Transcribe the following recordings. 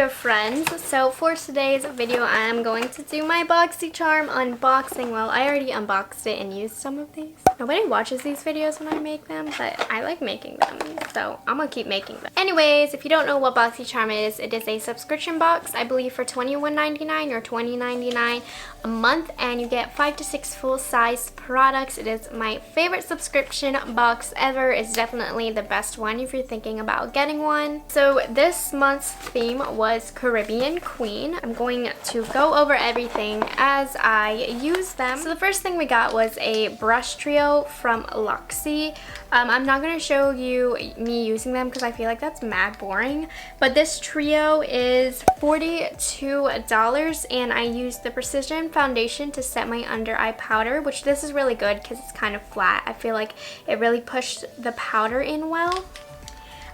dear friends. So for today's video, I am going to do my Boxycharm unboxing. Well, I already unboxed it and used some of these. Nobody watches these videos when I make them, but I like making them, so I'm gonna keep making them. Anyways, if you don't know what Boxycharm is, it is a subscription box, I believe for $21.99 or $20.99 a month, and you get 5 to 6 full-size products. It is my favorite subscription box ever. It's definitely the best one if you're thinking about getting one. So this month's theme was Caribbean Queen. I'm going to go over everything as I use them. So the first thing we got was a brush trio from Luxie. I'm not going to show you me using them because I feel like that's mad boring, but this trio is $42 and I used the Precision Foundation to set my under eye powder, which this is really good because it's kind of flat. I feel like it really pushed the powder in well.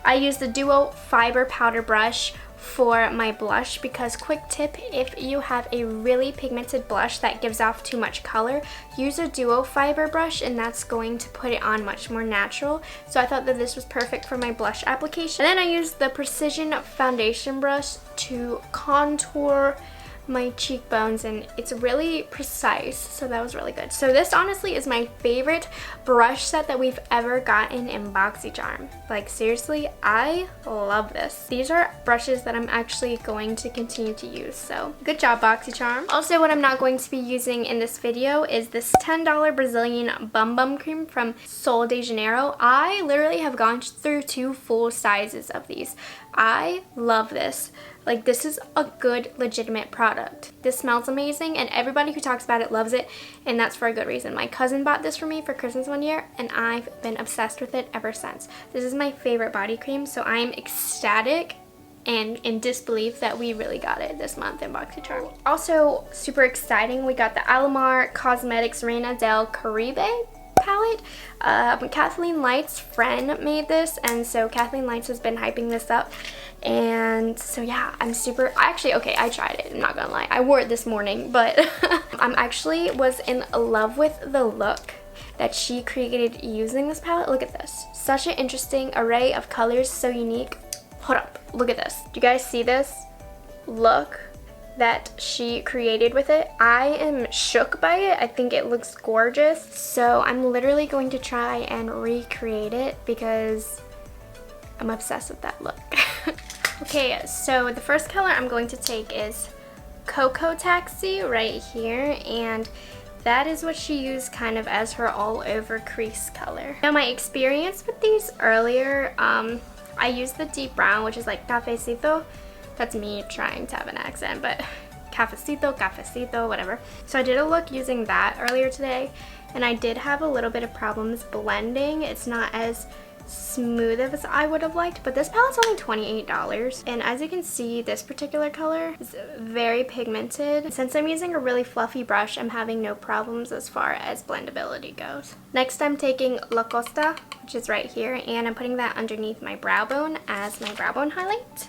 I used the Duo Fiber Powder Brush for my blush because, quick tip, if you have a really pigmented blush that gives off too much color, use a Duo Fiber brush and that's going to put it on much more natural. So I thought that this was perfect for my blush application. And then I used the Precision Foundation brush to contour my cheekbones, and it's really precise, so that was really good. So this honestly is my favorite brush set that we've ever gotten in Boxycharm. Like seriously, I love this. These are brushes that I'm actually going to continue to use, so good job Boxycharm. Also, what I'm not going to be using in this video is this $10 Brazilian Bum Bum Cream from Sol de Janeiro. I literally have gone through 2 full sizes of these. I love this. Like, this is a good, legitimate product. This smells amazing, and everybody who talks about it loves it, and that's for a good reason. My cousin bought this for me for Christmas one year, and I've been obsessed with it ever since. This is my favorite body cream, so I'm ecstatic and in disbelief that we really got it this month in Boxycharm. Also, super exciting, we got the Alamar Cosmetics Reina Del Caribe palette. KathleenLights' friend made this, and so KathleenLights has been hyping this up, and so yeah, I'm super, actually, okay, I tried it, I'm not gonna lie, I wore it this morning, but I'm actually was in love with the look that she created using this palette. Look at this, such an interesting array of colors, so unique. Hold up, look at this, do you guys see this look that she created with it? I am shook by it. I think it looks gorgeous. So I'm literally going to try and recreate it because I'm obsessed with that look. Okay, so the first color I'm going to take is Cocoa Taxi right here, and that is what she used kind of as her all over crease color. Now my experience with these earlier, I used the deep brown, which is like cafecito. That's me trying to have an accent, but cafecito, whatever. So I did a look using that earlier today, and I did have a little bit of problems blending. It's not as smooth as I would have liked, but this palette's only $28. And as you can see, this particular color is very pigmented. Since I'm using a really fluffy brush, I'm having no problems as far as blendability goes. Next, I'm taking La Costa, which is right here, and I'm putting that underneath my brow bone as my brow bone highlight.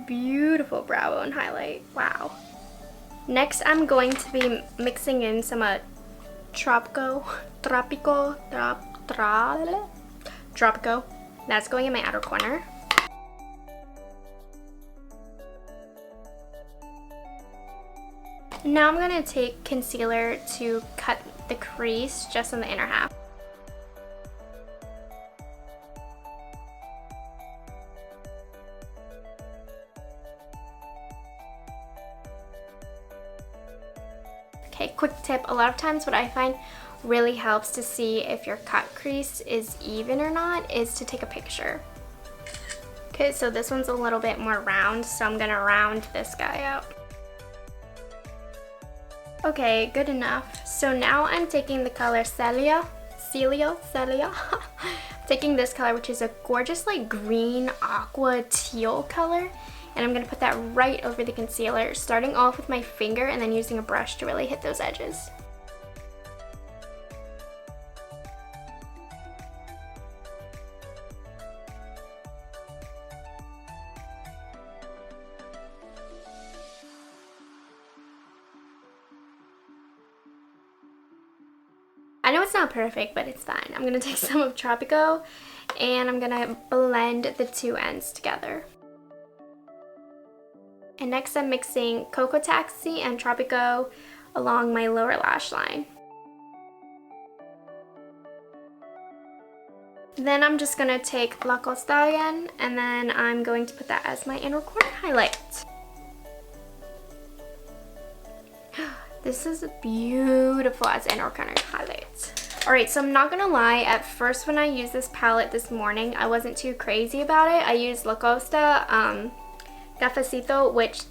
Beautiful brow bone highlight, wow. Next, I'm going to be mixing in some Tropico. That's going in my outer corner. Now I'm going to take concealer to cut the crease just on the inner half. Okay, quick tip, a lot of times what I find really helps to see if your cut crease is even or not is to take a picture. Okay, so this one's a little bit more round, so I'm gonna round this guy out. Okay, good enough. So now I'm taking the color Celia. Taking this color, which is a gorgeous like green aqua teal color, and I'm going to put that right over the concealer, starting off with my finger and then using a brush to really hit those edges. I know it's not perfect, but it's fine. I'm going to take some of Tropico and I'm going to blend the two ends together. And next I'm mixing Cocoa Taxi and Tropico along my lower lash line. Then I'm just going to take La Costa again, and then I'm going to put that as my inner corner highlight. This is beautiful as inner corner highlight. Alright, so I'm not gonna lie, at first when I used this palette this morning, I wasn't too crazy about it. I used La Costa Cafecito, which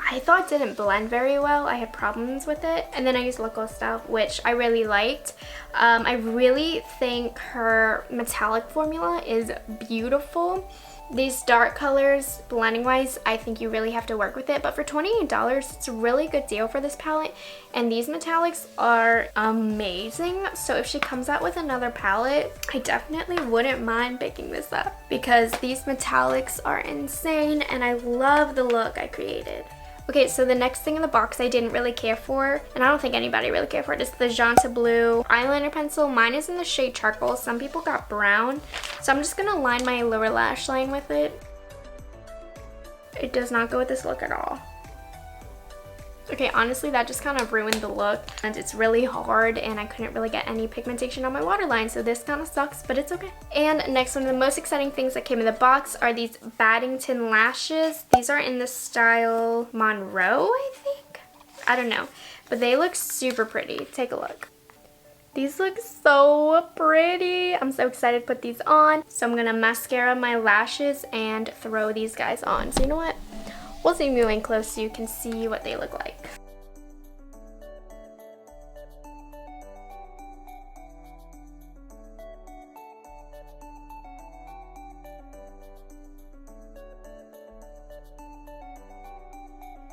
I thought didn't blend very well. I had problems with it. And then I used La Costa, which I really liked. I really think her metallic formula is beautiful. These dark colors, blending wise, I think you really have to work with it. But for $28, it's a really good deal for this palette. And these metallics are amazing. So if she comes out with another palette, I definitely wouldn't mind picking this up, because these metallics are insane and I love the look I created. Okay, so the next thing in the box I didn't really care for, and I don't think anybody really cared for it, is the jonteblu eyeliner pencil. Mine is in the shade Charcoal. Some people got brown. So I'm just going to line my lower lash line with it. It does not go with this look at all. Okay, honestly, that just kind of ruined the look, and it's really hard, and I couldn't really get any pigmentation on my waterline, so this kind of sucks, but it's okay. And next, one of the most exciting things that came in the box are these battington lashes. These are in the style Monroe, I think? I don't know, but they look super pretty. Take a look. These look so pretty. I'm so excited to put these on. So I'm gonna mascara my lashes and throw these guys on. So you know what? We'll zoom you in close so you can see what they look like.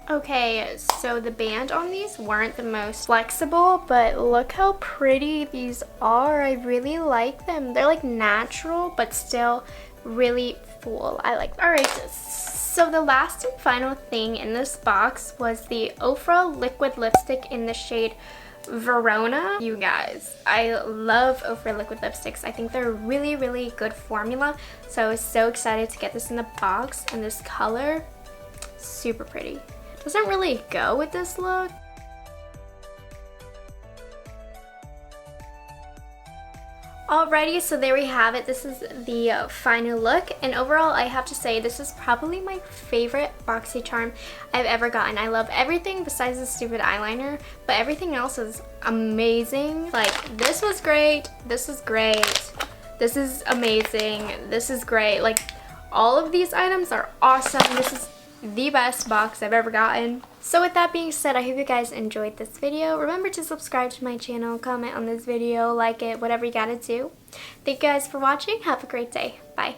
Okay, so the band on these weren't the most flexible, but look how pretty these are. I really like them. They're like natural, but still really full. I like them. All right, so the last and final thing in this box was the Ofra Liquid Lipstick in the shade Verona. You guys, I love Ofra Liquid Lipsticks. I think they're a really, really good formula. So I was so excited to get this in the box, and this color, super pretty. Doesn't really go with this look. Alrighty, so there we have it. This is the final look, and overall I have to say this is probably my favorite Boxycharm I've ever gotten. I love everything besides the stupid eyeliner, but everything else is amazing. Like, this was great, this is great, this is amazing, this is great. Like, all of these items are awesome. This is the best box I've ever gotten. So with that being said, I hope you guys enjoyed this video. Remember to subscribe to my channel, comment on this video, like it, whatever you gotta do. Thank you guys for watching. Have a great day. Bye.